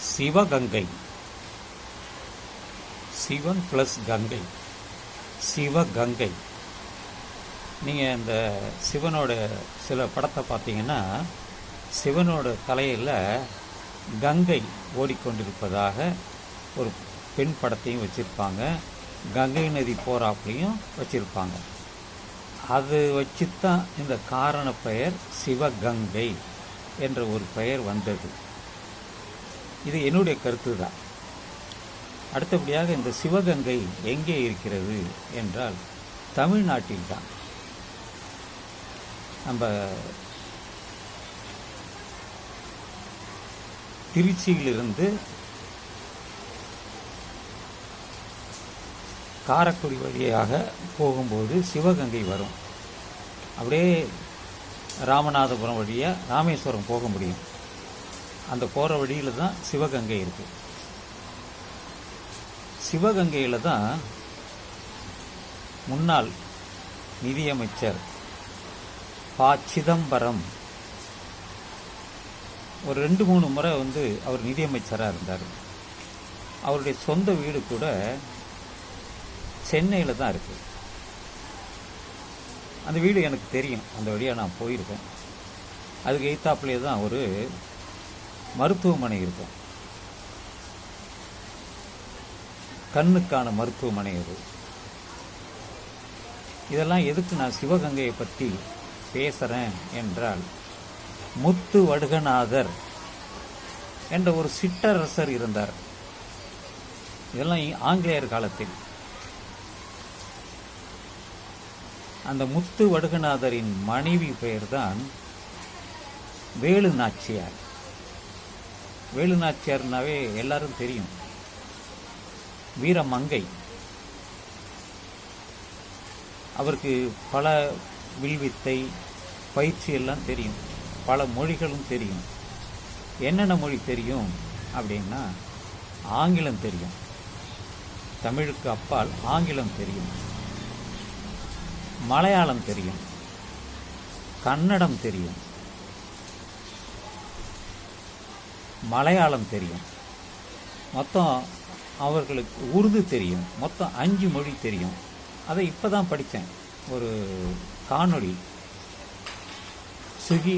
Sivaganga. Sivan plus Ganga, Sivaganga. நீங்கள் இந்த சிவனோட சில படத்தை பார்த்தீங்கன்னா சிவனோட தலையில் கங்கை ஓடிக்கொண்டிருப்பதாக ஒரு பெண் படத்தையும் வச்சுருப்பாங்க, கங்கை நதி போராப்லையும் வச்சுருப்பாங்க. அது வச்சு தான் இந்த காரண பெயர் சிவகங்கை என்ற ஒரு பெயர் வந்தது. இது என்னுடைய கருத்து தான். அடுத்தபடியாக இந்த சிவகங்கை எங்கே இருக்கிறது என்றால் தமிழ்நாட்டில் தான். நம்ம திருச்சியிலிருந்து காரைக்குடி வழியாக போகும்போது சிவகங்கை வரும். அப்படியே ராமநாதபுரம் வழியாக ராமேஸ்வரம் போக முடியும். அந்த போகிற வழியில் தான் சிவகங்கை இருக்குது. சிவகங்கையில் தான் முன்னாள் நிதியமைச்சர் ப. சிதம்பரம் ஒரு 2-3 முறை அவர் நிதியமைச்சராக இருந்தார். அவருடைய சொந்த வீடு கூட சென்னையில் தான் இருக்குது. அந்த வீடு எனக்கு தெரியும், அந்த வழியாக நான் போயிருக்கேன். அதுக்கு எய்த்தாப்புலேயே தான் ஒரு மருத்துவமனை இருக்கும், கண்ணுக்கான மருத்துவமனை அது. இதெல்லாம் எதுக்கு நான் சிவகங்கையை பற்றி பேசுகிறேன் என்றால், முத்து வடுகநாதர் என்ற ஒரு சிற்றரசர் இருந்தார். இதெல்லாம் ஆங்கிலேயர் காலத்தில். அந்த முத்து வடுகநாதரின் மனைவி பெயர்தான் வேலு நாச்சியார். வேலு நாச்சியார்னாவே எல்லாரும் தெரியும், வீரமங்கை. அவருக்கு பல வில்வித்தை பயிற்சி எல்லாம் தெரியும், பல மொழிகளும் தெரியும். என்னென்ன மொழி தெரியும் அப்படின்னா, ஆங்கிலம் தெரியும், தமிழுக்கு அப்பால் ஆங்கிலம் தெரியும், மலையாளம் தெரியும், கன்னடம் தெரியும், மலையாளம் தெரியும், மொத்தம் அவர்களுக்கு உருது தெரியும். மொத்தம் 5 மொழி தெரியும். அதை இப்போ தான் படித்தேன், ஒரு காணொளி. சுகி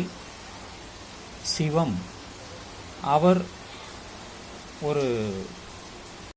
சிவம் அவர் ஒரு